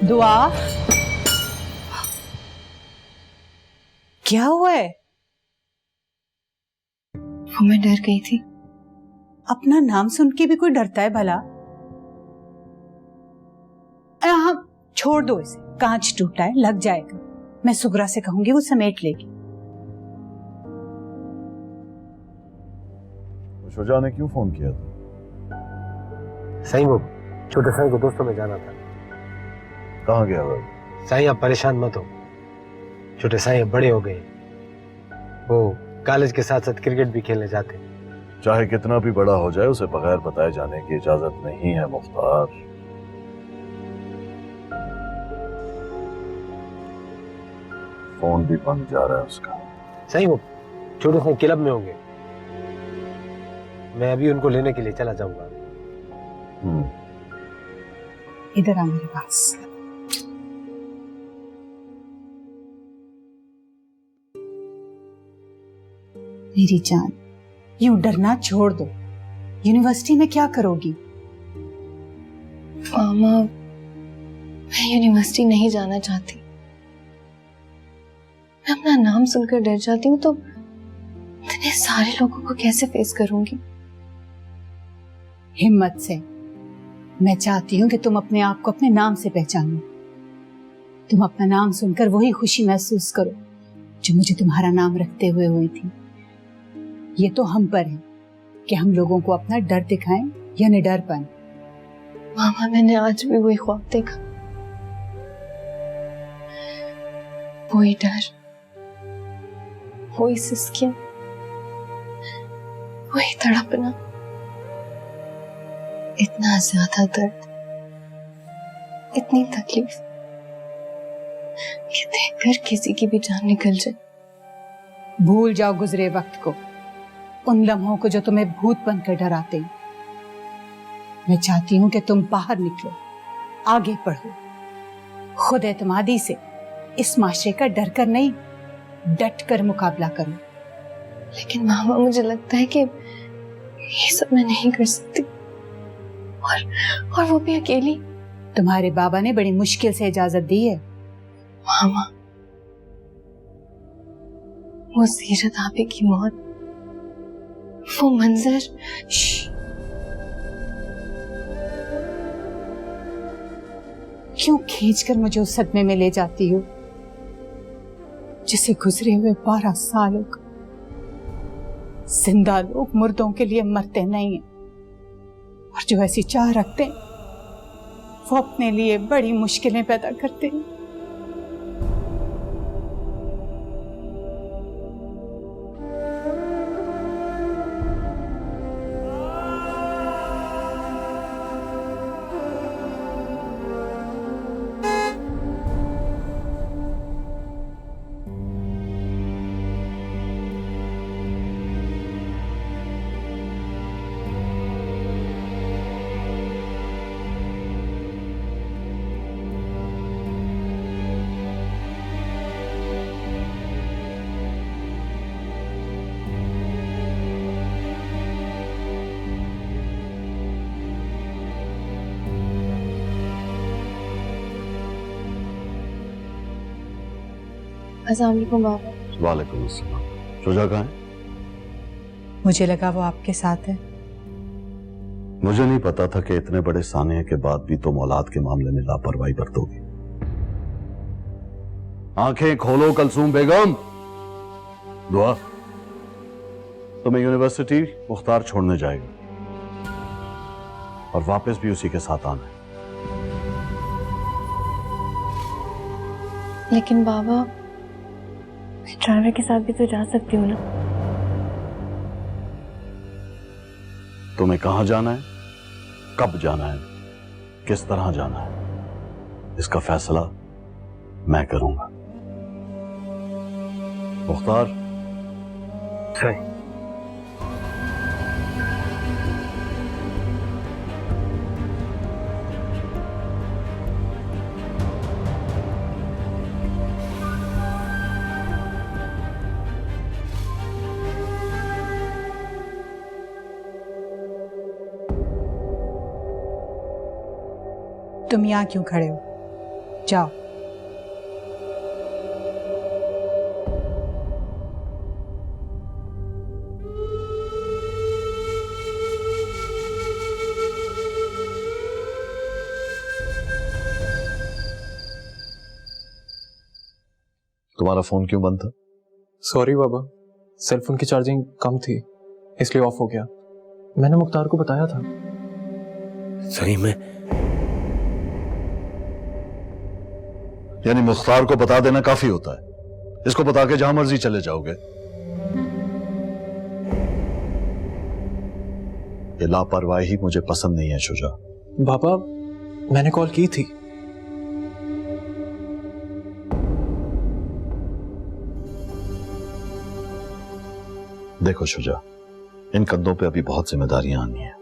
दुआ, क्या हुआ है? वो मैं डर गई थी। अपना नाम सुन के भी कोई डरता है भला? हाँ, छोड़ दो इसे, कांच टूटा है, लग जाएगा। मैं सुगरा से कहूंगी, वो समेट लेगी। शुजा ने क्यों फोन किया था? सही वो छोटे साईं को दोस्तों में जाना था। कहाँ गया वो? साईं आप परेशान मत हो, छोटे साईं बड़े हो गए, वो कॉलेज के साथ साथ क्रिकेट भी खेलने जाते। चाहे कितना भी बड़ा हो जाए, उसे बगैर बताए जाने की इजाजत नहीं है मुख्तार। फोन भी बंद जा रहा है उसका। सही वो छोटे साईं क्लब में होंगे, मैं अभी उनको लेने के लिए चला जाऊंगा। इधर आ मेरे पास। मेरी जान, यूं डरना छोड़ दो। यूनिवर्सिटी में क्या करोगी? मामा, मैं यूनिवर्सिटी नहीं जाना चाहती। मैं अपना नाम सुनकर डर जाती हूँ तो इतने सारे लोगों को कैसे फेस करूंगी? हिम्मत से। मैं चाहती हूं कि तुम अपने आप को अपने नाम से पहचानो। तुम अपना नाम सुनकर वही खुशी महसूस करो जो मुझे तुम्हारा नाम रखते हुए हुई थी। ये तो हम पर है कि हम लोगों को अपना डर दिखाएं या निडरपन। मामा, मैंने आज भी वही ख्वाब देखा, वही डर, वही सिसकियां, वही तड़पना, इतना ज्यादा दर्द, इतनी तकलीफ कि देखकर किसी की भी जान निकल जाए। भूल जाओ गुजरे वक्त को, उन लम्हों को जो तुम्हें भूत बनकर डराते हैं। मैं चाहती हूं कि तुम बाहर निकलो, आगे बढ़ो, खुद एतमादी से इस माशरे का डर कर नहीं, डट कर मुकाबला करो। लेकिन मामा, मुझे लगता है कि ये सब मैं नहीं कर सकती, और वो भी अकेली। तुम्हारे बाबा ने बड़ी मुश्किल से इजाजत दी है। मामा, वो सीरत आपी की मौत, वो मंजर, क्यों खींचकर मुझे उस सदमे में ले जाती हो जिसे गुजरे हुए 12 साल हो गए। जिंदा लोग मुर्दों के लिए मरते नहीं हैं, और जो ऐसी चाह रखते हैं वो अपने लिए बड़ी मुश्किलें पैदा करते हैं। अस्सलाम वालेकुम बाबा। वालेकुम अस्सलाम। शुजा कहाँ है? मुझे लगा वो आपके साथ है। मुझे नहीं पता था कि इतने बड़े सानिया के बाद भी तुम औलाद के मामले में लापरवाही बरतोगी। आंखें खोलो कलसूम बेगम। दुआ, तुम्हें यूनिवर्सिटी मुख्तार छोड़ने जाएगा और वापस भी उसी के साथ आना है। लेकिन बाबा, मैं ड्राइवर के साथ भी तो जा सकती हूँ ना? तुम्हें कहां जाना है, कब जाना है, किस तरह जाना है, इसका फैसला मैं करूंगा। मुख्तार, सही तुम यहाँ क्यों खड़े हो? जाओ। तुम्हारा फोन क्यों बंद था? सॉरी बाबा, सेल फोन की चार्जिंग कम थी इसलिए ऑफ हो गया। मैंने मुख्तार को बताया था। सही में? यानी मुख्तार को बता देना काफी होता है, इसको बता के जहां मर्जी चले जाओगे। ये लापरवाही मुझे पसंद नहीं है शुजा। बाबा मैंने कॉल की थी। देखो शुजा, इन कंधों पे अभी बहुत जिम्मेदारियां आनी हैं,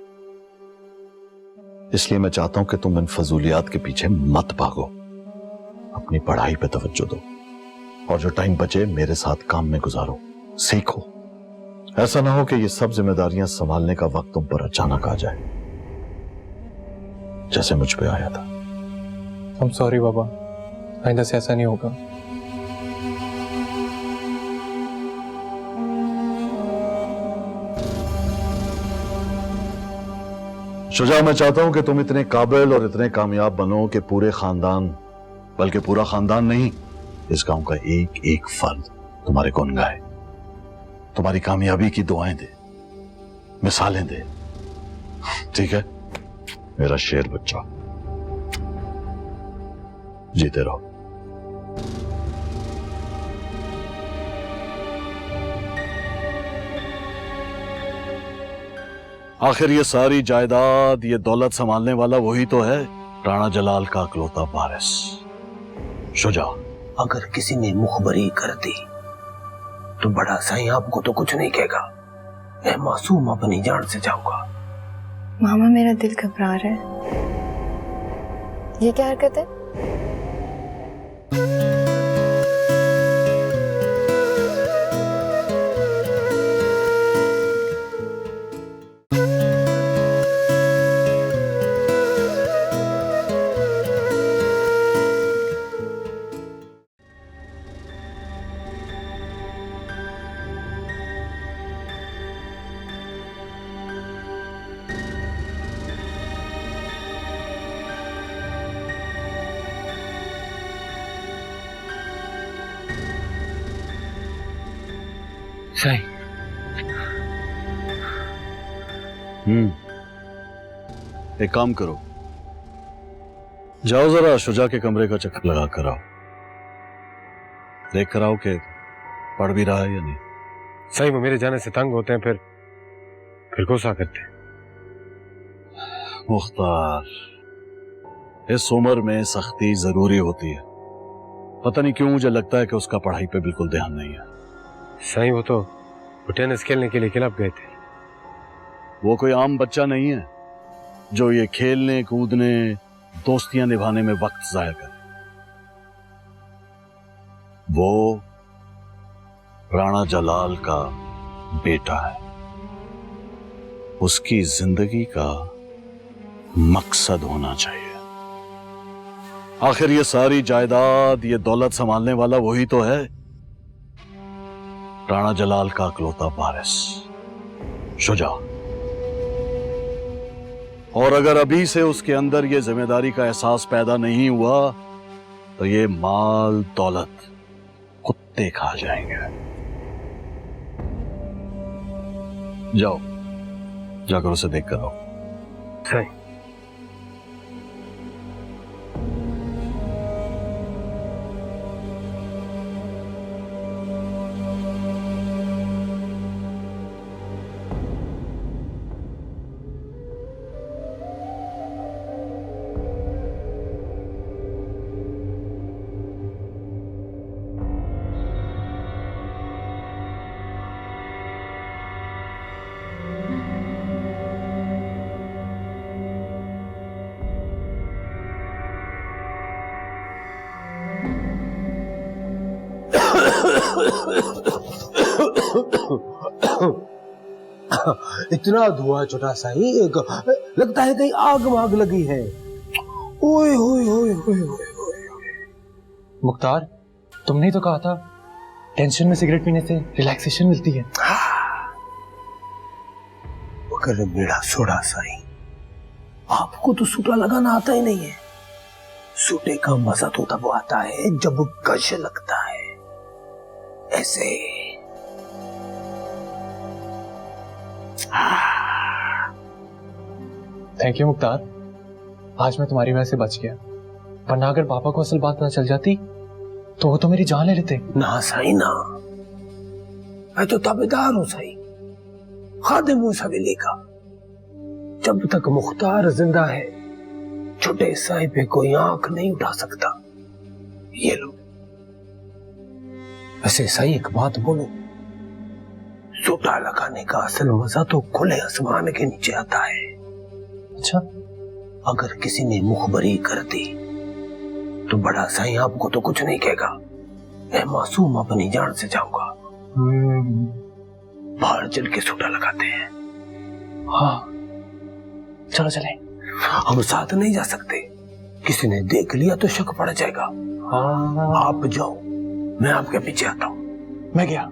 इसलिए मैं चाहता हूं कि तुम इन फजूलियात के पीछे मत भागो, अपनी पढ़ाई पे तवज्जो दो और जो टाइम बचे मेरे साथ काम में गुजारो, सीखो। ऐसा ना हो कि ये सब जिम्मेदारियां संभालने का वक्त तुम पर अचानक आ जाए, जैसे मुझ पे आया था। I'm सॉरी बाबा, आइंदा से ऐसा नहीं होगा। शुजा, मैं चाहता हूं कि तुम इतने काबिल और इतने कामयाब बनो कि पूरे खानदान, बल्कि पूरा खानदान नहीं, इस गांव का एक एक फर्द तुम्हारे गुण गाए, तुम्हारी कामयाबी की दुआएं दे, मिसालें दे। ठीक है मेरा शेर बच्चा, जीते रहो। आखिर ये सारी जायदाद, ये दौलत संभालने वाला वही तो है, राणा जलाल का अकलौता वारिस शुजा। अगर किसी ने मुखबरी कर दी तो बड़ा साईं आपको तो कुछ नहीं कहेगा, मैं मासूम अपनी जान से जाऊंगा। मामा मेरा दिल घबरा रहा है। ये क्या हरकत है? साईं, एक काम करो, जाओ जरा शुजा के कमरे का चक्कर लगा कर आओ, देख कर आओ कि पढ़ भी रहा है या नहीं। साईं वो मेरे जाने से तंग होते हैं, फिर गुस्सा करते हैं। मुख्तार, इस उम्र में सख्ती जरूरी होती है, पता नहीं क्यों मुझे लगता है कि उसका पढ़ाई पे बिल्कुल ध्यान नहीं है। साईं वो टेनिस खेलने के लिए क्लब गए थे। वो कोई आम बच्चा नहीं है जो ये खेलने कूदने, दोस्तियां निभाने में वक्त जाया करे। वो राणा जलाल का बेटा है, उसकी जिंदगी का मकसद होना चाहिए। आखिर ये सारी जायदाद, ये दौलत संभालने वाला वही तो है, राणा जलाल का अकलौता वारिस शुजा। और अगर अभी से उसके अंदर ये जिम्मेदारी का एहसास पैदा नहीं हुआ तो ये माल दौलत कुत्ते खा जाएंगे। जाओ जाकर उसे देख कर आओ। साईं, इतना धुआं छोटा साईं, लगता है कहीं आग वाग लगी है। ओए होए होए होए होए होए। मुख्तार, तुमने ही तो कहा था टेंशन में सिगरेट पीने से रिलैक्सेशन मिलती है। मगर मेरा सोडा साईं, आपको तो सूटा लगाना आता ही नहीं है। सूटे का मजा तो तब आता है जब कश लगता है, ऐसे। थैंक यू मुख्तार, आज मैं तुम्हारी वजह से बच गया, वरना अगर पापा को असल बात पता चल जाती तो वो तो मेरी जान ले लेते। ना साईं ना, मैं तो ताबेदार हूं साईं, खादिम हूं इस हवेली का। जब तक मुख्तार जिंदा है, छोटे साईं पे कोई आंख नहीं उठा सकता। ये लो। वैसे साईं एक बात बोलूं, सूटा लगाने का असल मजा तो खुले आसमान के नीचे आता है। अच्छा? अगर किसी ने मुखबरी कर दी तो बड़ा साईं आपको तो कुछ नहीं कहेगा, मैं मासूम अपनी जान से जाऊंगा। बाहर चल के सूटा लगाते हैं। हाँ, चलो चले। हम साथ नहीं जा सकते, किसी ने देख लिया तो शक पड़ जाएगा। हाँ, आप जाओ, मैं आपके पीछे आता हूं। मैं गया।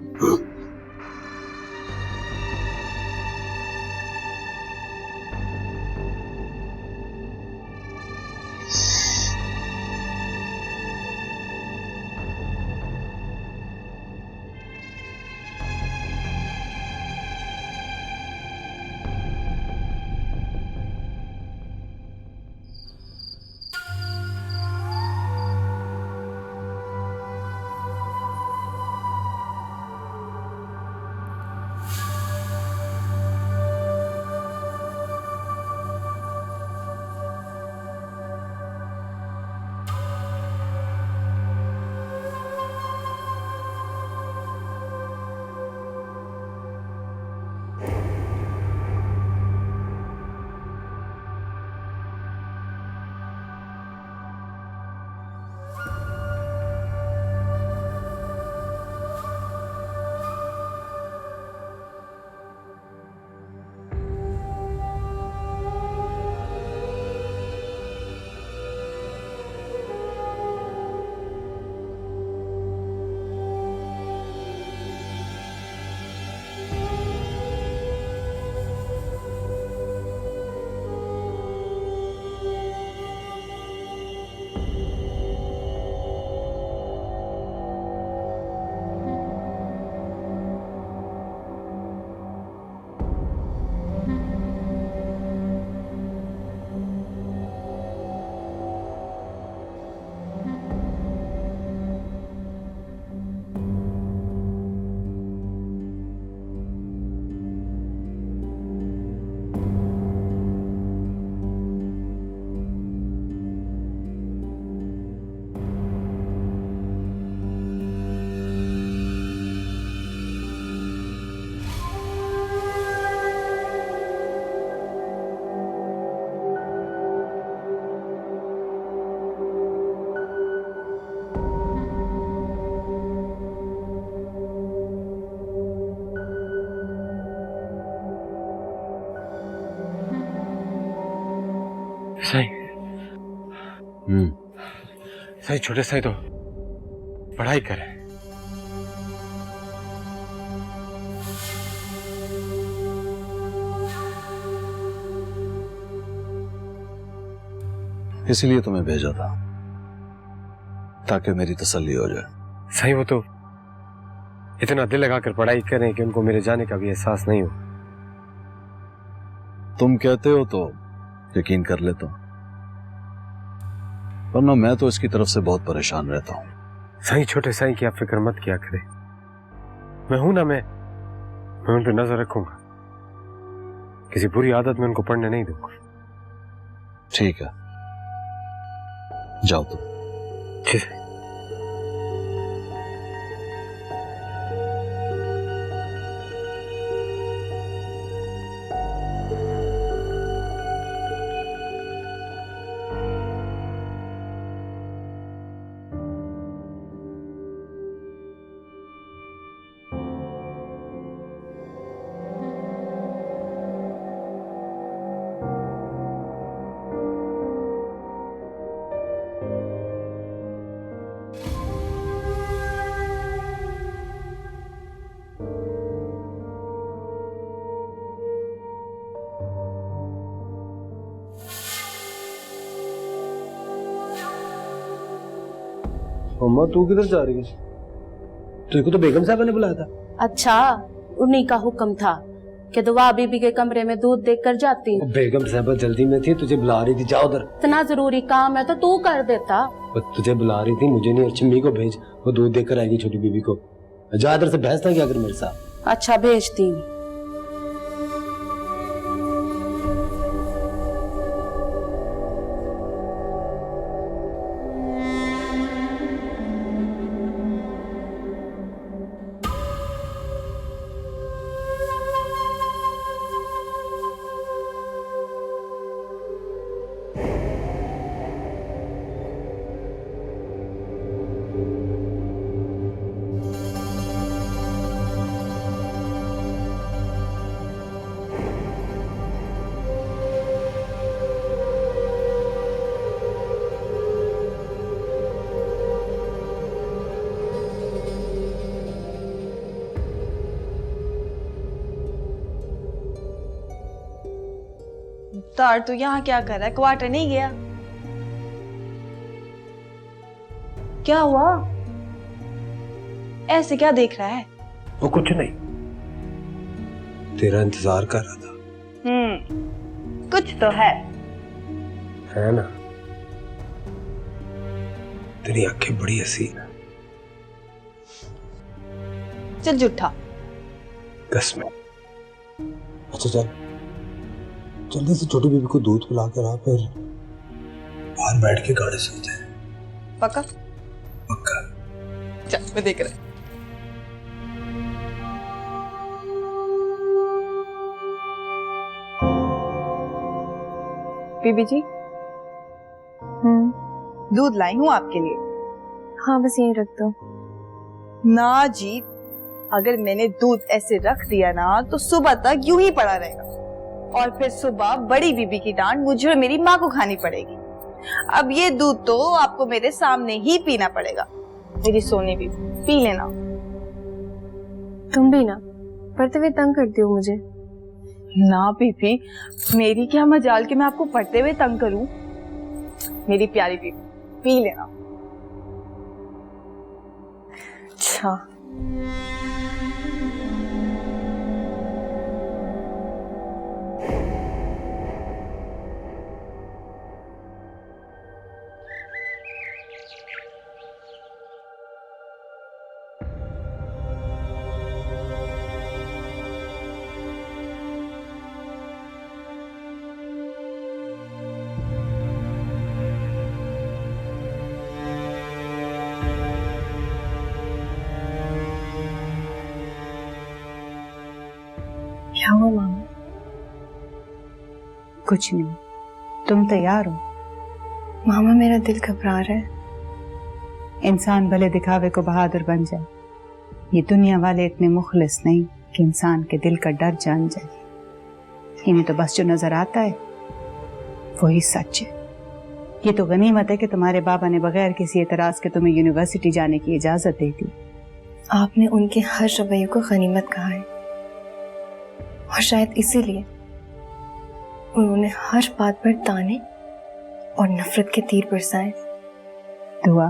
साईं, साईं छोटे साईं तो पढ़ाई करे। इसीलिए तुम्हें भेजा था, ताकि मेरी तसल्ली हो जाए। साईं वो तो इतना दिल लगाकर पढ़ाई करें कि उनको मेरे जाने का भी एहसास नहीं हो। तुम कहते हो तो यकीन कर लेता हूं, वरना मैं तो इसकी तरफ से बहुत परेशान रहता हूं। साईं छोटे साईं की आप फिक्र मत किया करें, मैं हूं ना, मैं उन पर नजर रखूंगा, किसी बुरी आदत में उनको पढ़ने नहीं दूंगा। ठीक है, जाओ तुम। ठीक है। अम्मा तू किधर जा रही है? तुझको तो बेगम साहब ने बुलाया था। अच्छा, उन्हीं का हुक्म था कि दुआ बीबी के कमरे में दूध देख कर जाती। बेगम साहब जल्दी में थी, तुझे बुला रही थी, जा उधर। इतना जरूरी काम है तो तू कर देता। तुझे बुला रही थी, मुझे नहीं, अर्चम्मी को भेज, वो दूध देकर आएगी छोटी बीबी को। जा इधर से, बहस ना क्या कर मेरे साथ। अच्छा भेजती। मुख्तार तू यहाँ क्या कर रहा है? क्वार्टर नहीं गया? क्या हुआ? ऐसे क्या देख रहा है? वो कुछ नहीं, तेरा इंतजार कर रहा था। कुछ तो है ना? तेरी आंखें बड़ी हसीन है। चल झूठा। कसम। अच्छा चल, जल्दी से छोटी बीबी को दूध पिला कर आ, फिर बाहर बैठ के गाड़ी सुनते हैं। पक्का? पक्का। चल मैं देख रहा। बीबी जी, दूध लाई हूँ आपके लिए। हाँ बस यही रख दो। ना जी, अगर मैंने दूध ऐसे रख दिया ना तो सुबह तक यूं ही पड़ा रहेगा, और फिर सुबह बड़ी बीबी की डांट मुझे और मेरी माँ को खानी पड़ेगी। अब ये दूध तो आपको मेरे सामने ही पीना पड़ेगा। मेरी सोनी बीबी, पी लेना। तुम भी ना पढ़ते हुए तंग करती हो मुझे। ना बीबी, मेरी क्या मजाल कि मैं आपको पढ़ते हुए तंग करूं। मेरी प्यारी बीबी, पी लेना। अच्छा क्या हुआ मामा? कुछ नहीं, तुम तैयार हो? मामा मेरा दिल घबरा रहा है। इंसान भले दिखावे को बहादुर बन जाए, ये दुनिया वाले इतने मुखलिस नहीं कि इंसान के दिल का डर जान जाए। इन्हें तो बस जो नजर आता है वही सच है। ये तो गनीमत है कि तुम्हारे बाबा ने बगैर किसी एतराज के तुम्हें यूनिवर्सिटी जाने की इजाजत दे दी। आपने उनके हर रवैये को गनीमत कहा है, और शायद इसीलिए उन्होंने हर बात पर ताने और नफरत के तीर बरसाए। दुआ,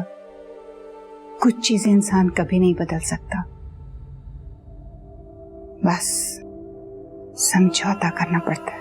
कुछ चीजें इंसान कभी नहीं बदल सकता, बस समझौता करना पड़ता है।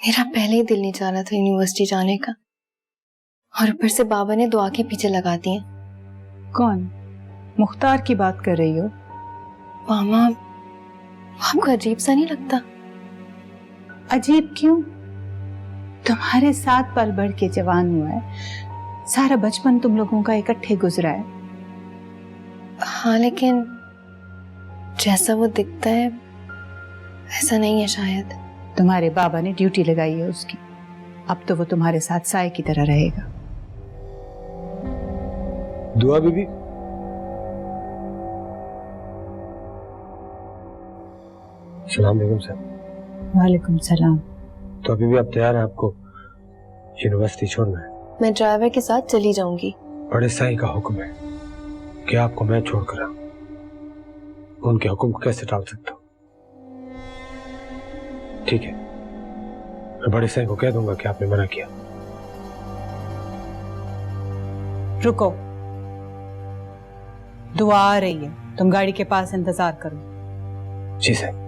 मेरा पहले ही दिल नहीं चाह रहा था यूनिवर्सिटी जाने का, और ऊपर से बाबा ने दुआ के पीछे लगा दिए। कौन? मुख्तार की बात कर रही हो? मामा, आपको अजीब सा नहीं लगता? अजीब क्यों? तुम्हारे साथ पल बढ़ के जवान हुआ है, सारा बचपन तुम लोगों का इकट्ठे गुजरा है। हाँ, लेकिन जैसा वो दिखता है ऐसा नहीं है शायद। तुम्हारे बाबा ने ड्यूटी लगाई है उसकी, अब तो वो तुम्हारे साथ साए की तरह रहेगा। दुआ बीबी, सलाम बेगम साहब। वालेकुम सलाम। तो अभी भी आप तैयार हैं? आपको यूनिवर्सिटी छोड़ना है? मैं ड्राइवर के साथ चली जाऊंगी। बड़े साईं का हुक्म है कि आपको मैं छोड़कर आऊं। उनके हुक्म को कैसे टाल सकता हूं? ठीक है, मैं बड़े साईं को कह दूंगा कि आपने मना किया। रुको, दुआ आ रही है, तुम गाड़ी के पास इंतजार करो। जी साईं।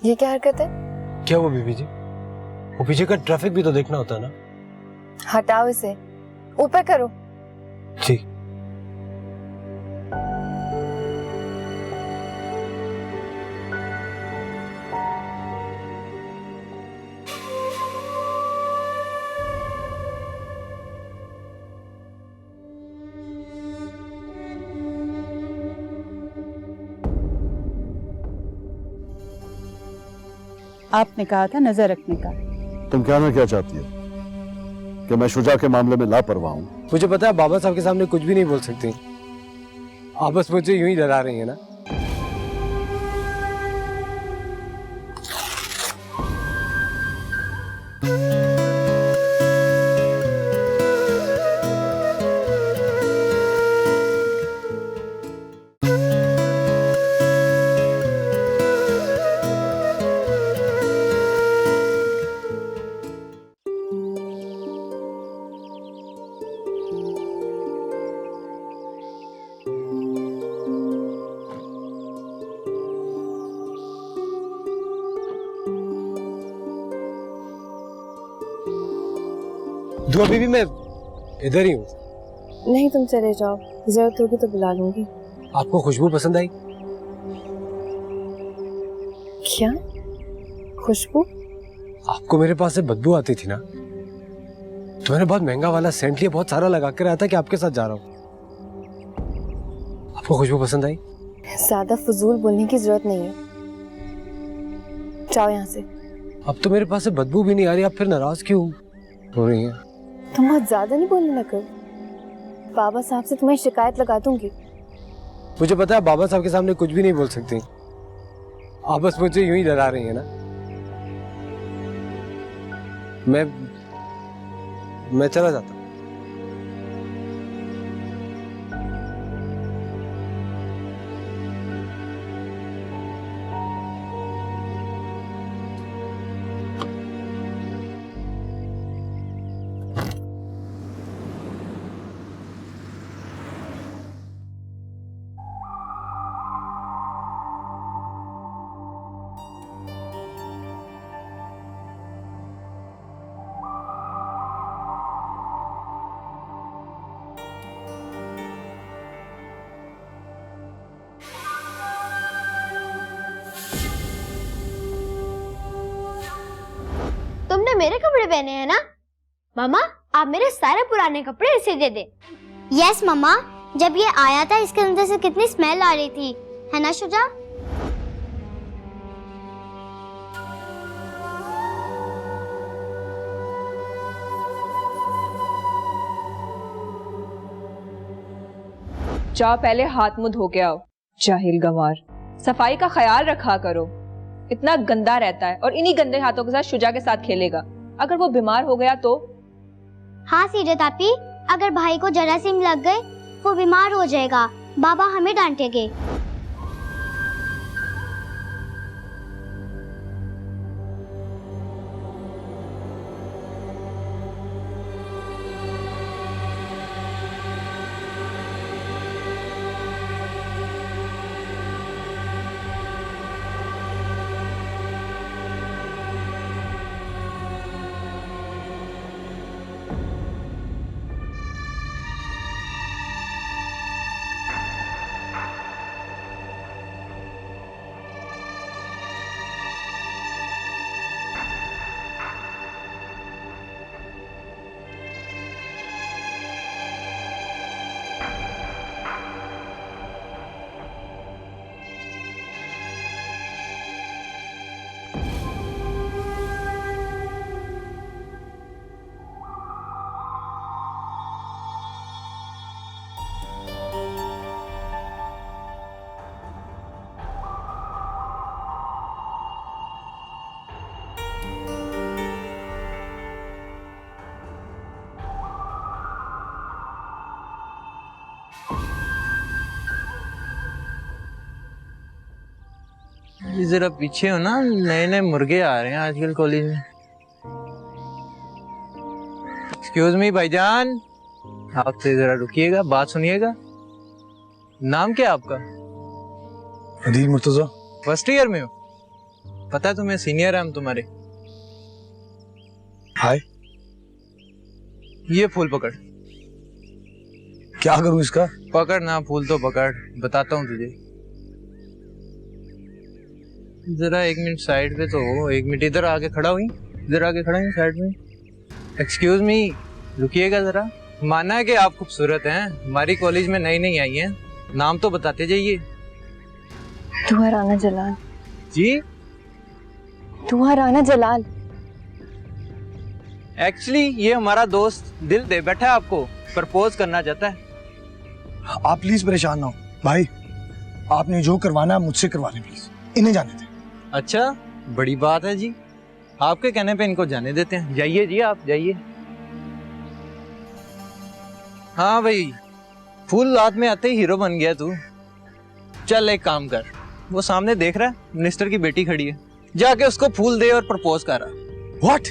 ये क्या हरकत है? क्या वो बीबी जी? वो पीछे का ट्रैफिक भी तो देखना होता है ना। हटाओ इसे, ऊपर करो। जी। आपने कहा था नजर रखने का। तुम कहना क्या चाहती हो? कि मैं शुजा के मामले में लापरवाह हूं? मुझे पता है बाबा साहब के सामने कुछ भी नहीं बोल सकती। आप बस मुझे यूं ही डरा रही है ना। दुआ बीबी, मैं इधर ही हूँ। नहीं, तुम चले जाओ, जरूरत होगी तो बुला लूंगी। आपको खुशबू पसंद आई? क्या खुशबू? आपको मेरे पास से बदबू आती थी ना, तो मैंने बहुत महंगा वाला सेंट लिया, बहुत सारा लगा कर आया था कि आपके साथ जा रहा हूँ। आपको खुशबू पसंद आई? ज्यादा फजूल बोलने की जरूरत नहीं है, जाओ यहाँ से। अब तो मेरे पास से बदबू भी नहीं आ रही, आप फिर नाराज क्यों हो रही हैं? तुम बहुत ज्यादा नहीं बोलने लगे, बाबा साहब से तुम्हें शिकायत लगा दूंगी। मुझे पता है बाबा साहब के सामने कुछ भी नहीं बोल सकती। आप बस मुझे यूं ही डरा रही हैं ना। मैं चला जाता हूं। तुमने मेरे कपड़े पहने हैं ना? मामा आप मेरे सारे पुराने कपड़े इसे दे दे। यस मम्मा, जब ये आया था इसके अंदर से कितनी स्मेल आ रही थी, है ना शुजा? जाओ पहले हाथ मुंह धो के आओ। जाहिल गंवार, सफाई का ख्याल रखा करो। इतना गंदा रहता है और इन्हीं गंदे हाथों के साथ शुजा के साथ खेलेगा। अगर वो बीमार हो गया तो? हाँ सीरत आपी, अगर भाई को जरासीम लग गए वो बीमार हो जाएगा, बाबा हमें डांटेंगे। जरा पीछे हो ना, नए नए मुर्गे आ रहे हैं आजकल कॉलेज में। एक्सक्यूज मी भाईजान, आपसे जरा रुकिएगा, बात सुनिएगा। नाम क्या है आपका? अदील मुर्तजा। फर्स्ट ईयर में हो? पता है तुम्हें सीनियर है हम तुम्हारे। हाय। ये फूल पकड़। क्या करूं इसका? पकड़ ना, फूल तो पकड़, बताता हूँ तुझे। जरा 1 मिनट साइड पे तो हो, 1 मिनट इधर आके खड़ा हुई, इधर आके खड़ा हुई साइड में। एक्सक्यूज मी, रुकिएगा जरा। माना है कि आप खूबसूरत हैं, हमारी कॉलेज में नई नई आई हैं, नाम तो बताते जाइए। दुआ राना जलाल। जी? दुआ राना जलाल। एक्चुअली ये हमारा दोस्त दिल दे बैठा है, आपको प्रपोज करना चाहता है। आप प्लीज परेशान ना हो भाई, आपने जो करवाना है मुझसे करवा लें प्लीज, इन्हें जाने दें। अच्छा, बड़ी बात है जी, आपके कहने पे इनको जाने देते हैं। जाइए जी, आप जाइए। हाँ भाई, फूल हाथ में आते ही हीरो बन गया तू। चल एक काम कर, वो सामने देख रहा है मिनिस्टर की बेटी खड़ी है, जाके उसको फूल दे और प्रपोज कर। व्हाट?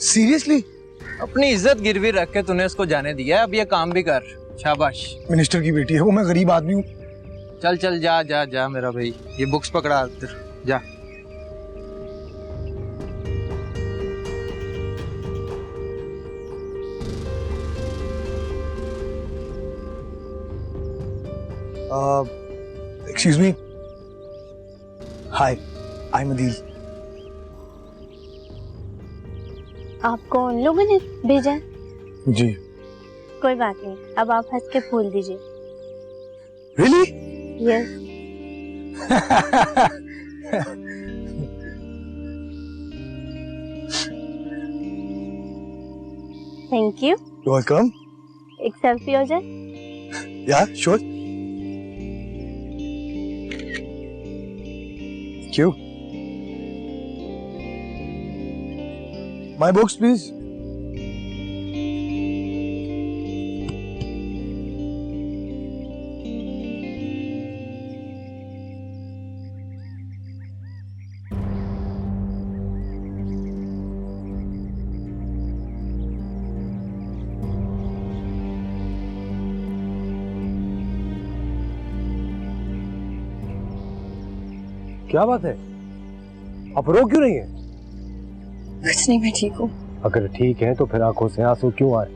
सीरियसली? अपनी इज्जत गिरवी रख के तूने उसको जाने दिया, अब ये काम भी कर। शाबाश। मिनिस्टर की बेटी है वो, मैं गरीब आदमी हूँ। चल चल जा जा जा मेरा भाई, ये बुक्स पकड़ा जा। Excuse me. Hi, I am Adeel. आपको उन लोगों ने भेजा है? जी। कोई बात नहीं, अब आप हंस के फूल दीजिए। Really? Yes. Thank you. You're welcome. एक सेल्फी हो जाए? Yeah, sure. Thank you. My books, please. क्या बात है, आप रो क्यों रही हैं? कुछ नहीं, मैं ठीक हूँ। अगर ठीक है तो फिर आंखों से आंसू क्यों आ रहे?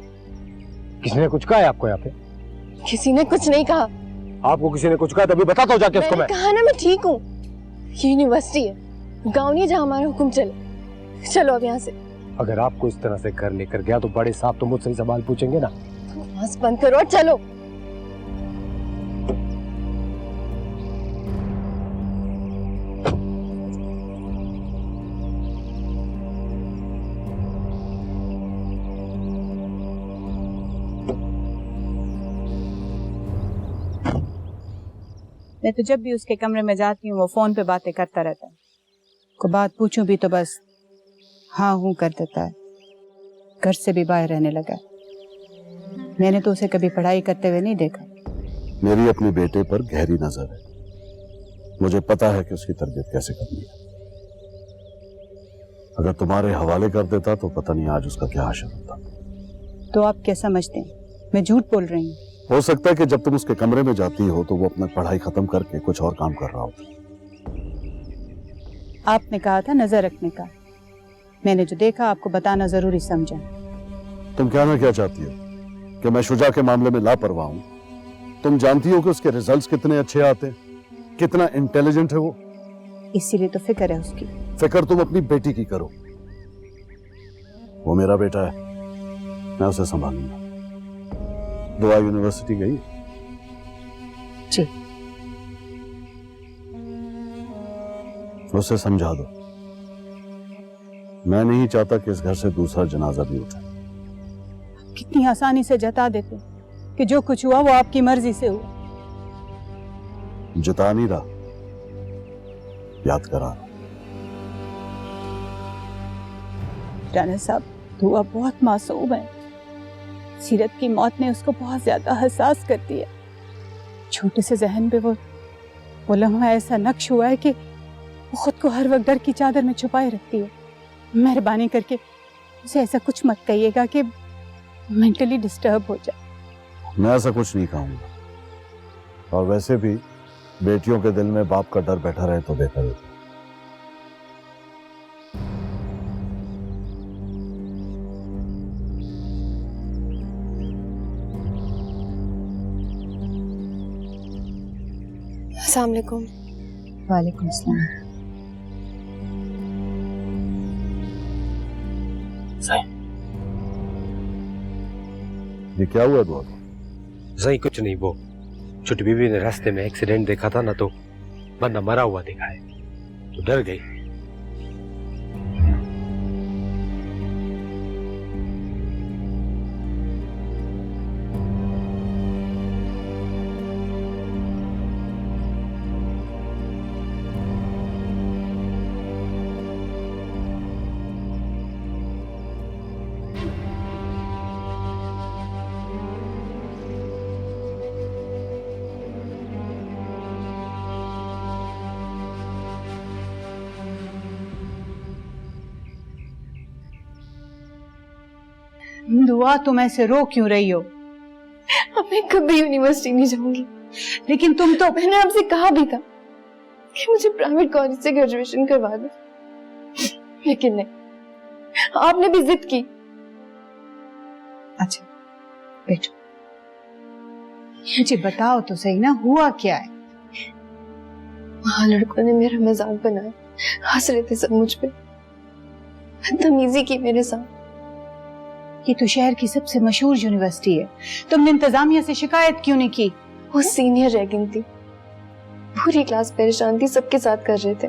किसने कुछ कहा है आपको यहाँ पे? किसी ने कुछ नहीं कहा। आपको किसी ने कुछ कहा तभी बताता हूँ जाके उसको मैं। कहा ना मैं ठीक हूँ। ये यूनिवर्सिटी है, गाँव नहीं जहाँ हमारा हुक्म चले। चलो अब यहाँ से। अगर आपको इस तरह से घर लेकर गया तो बड़े साहब तो मुझसे ही सवाल पूछेंगे ना। बस बंद करो और चलो। मैं तो जब भी उसके कमरे में जाती हूँ वो फोन पे बातें करता रहता है। को बात पूछूं भी तो बस हाँ हूँ कर देता है। घर से भी बाहर रहने लगा है। मैंने तो उसे कभी पढ़ाई करते हुए नहीं देखा। मेरी अपने बेटे पर गहरी नजर है, मुझे पता है कि उसकी तरबियत कैसे करनी है। अगर तुम्हारे हवाले कर देता तो पता नहीं आज उसका क्या हाशर होता। तो आप क्या समझते हैं मैं झूठ बोल रही हूँ? हो सकता है कि जब तुम उसके कमरे में जाती हो तो वो अपना पढ़ाई खत्म करके कुछ और काम कर रहा होता। आपने कहा था नजर रखने का, मैंने जो देखा आपको बताना जरूरी समझा। तुम कहना क्या चाहती हो कि मैं शुजा के मामले में लापरवाह हूं? तुम जानती हो कि उसके रिजल्ट्स कितने अच्छे आते हैं, कितना इंटेलिजेंट है वो। इसीलिए तो फिक्र है उसकी। फिक्र तुम अपनी बेटी की करो। वो मेरा बेटा है, मैं उसे संभालूंगा। दुआ यूनिवर्सिटी गई? जी। उसे समझा दो, मैं नहीं चाहता कि इस घर से दूसरा जनाजा भी उठे। कितनी आसानी से जता देते कि जो कुछ हुआ वो आपकी मर्जी से हुआ। जता नहीं रहा, याद करा। राणा साहब, दुआ बहुत मासूम है। सीरत की मौत ने उसको बहुत ज्यादा हसास कर दिया। छोटे से जहन पे वो लम्हा ऐसा नक्श हुआ है कि वो खुद को हर वक्त डर की चादर में छुपाए रखती है। मेहरबानी करके उसे ऐसा कुछ मत कहिएगा कि मेंटली डिस्टर्ब हो जाए। मैं ऐसा कुछ नहीं कहूंगा, और वैसे भी बेटियों के दिल में बाप का डर बैठा रहे तो बेहतर है। अस्सलाम वालेकुम। वालेकुम अस्सलाम। ये क्या हुआ दुआ? सही कुछ नहीं, वो छोटी बीबी ने रास्ते में एक्सीडेंट देखा था ना, तो बंदा मरा हुआ देखा है तो डर गई। दुआ, तुम ऐसे रो क्यों रही हो? अब मैं कभी यूनिवर्सिटी नहीं जाऊंगी। लेकिन तुम तो मैंने आपसे कहा भी था कि मुझे प्राइवेट कॉलेज से ग्रेजुएशन करवा दो, लेकिन नहीं, आपने भी जिद की। अच्छा बैठो, मुझे बताओ तो सही ना, हुआ क्या है? वहां लड़कों ने मेरा मजाक बनाया, हंस रहे थे सब मुझ पे, बदतमीजी की मेरे साथ। ये तो शहर की सबसे मशहूर यूनिवर्सिटी है, तुमने इंतजामिया से शिकायत क्यों नहीं की? वो सीनियर रैगिंग थी, पूरी क्लास परेशान थी, सबके साथ कर रहे थे।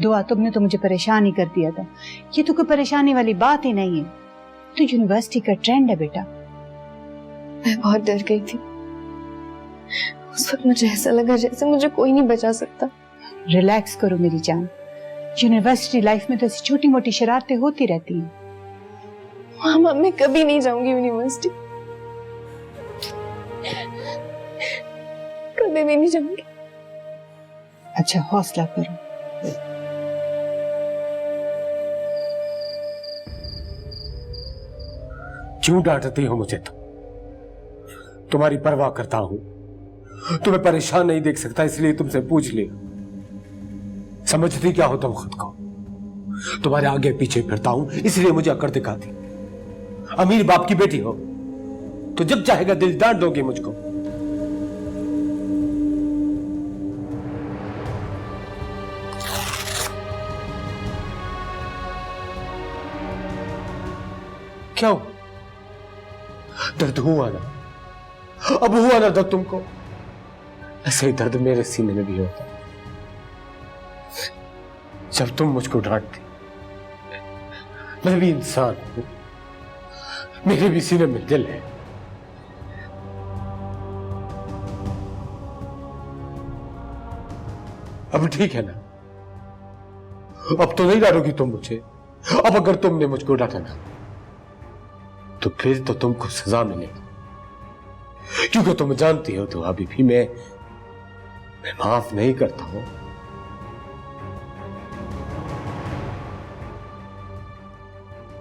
दुआ, तुमने तो मुझे परेशान ही कर दिया था। ये तो कोई परेशानी वाली बात ही नहीं है, तो यूनिवर्सिटी का ट्रेंड है बेटा। मैं बहुत डर गई थी। उस वक्त मुझे ऐसा लगा जैसे मुझे कोई नहीं बचा सकता। रिलैक्स करो मेरी जान, यूनिवर्सिटी लाइफ में तो ऐसी छोटी मोटी शरारतें होती रहती हैं। मामा, मैं कभी नहीं जाऊंगी यूनिवर्सिटी, कभी भी नहीं जाऊंगी। अच्छा हौसला करो। क्यों डांटती हो मुझे? तुम्हारी परवाह करता हूं, तुम्हें परेशान नहीं देख सकता इसलिए तुमसे पूछ लिया। समझती क्या हो तुम खुद को? तुम्हारे आगे पीछे फिरता हूं इसलिए मुझे अकड़ दिखाती। अमीर बाप की बेटी हो तो जब चाहेगा दिल डांट दोगे मुझको। क्या हुआ? दर्द हुआ ना? अब हुआ ना दर्द तुमको? ऐसे ही दर्द मेरे सीने में भी होता जब तुम मुझको डांटती। मैं भी इंसान हूं, मेरे भी सीने में दिल है। अब ठीक है ना? अब तो नहीं डांटोगी तुम मुझे? अब अगर तुमने मुझको डांटा ना तो फिर तो तुमको सजा मिलेगी, क्योंकि तुम जानती हो तो अभी भी मैं माफ नहीं करता हूं।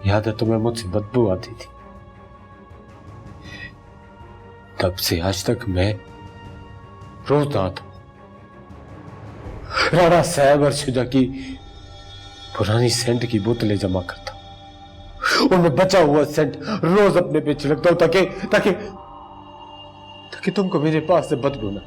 याद है तुम्हें मुझसे बदबू आती थी, तब से आज तक मैं रोज आता हूं, राणा साहब और शुजा की पुरानी सेंट की बोतलें जमा करता हूं, उनमें बचा हुआ सेंट रोज अपने पे छिड़कता हूं ताकि ताकि ताकि तुमको मेरे पास से बदबू ना।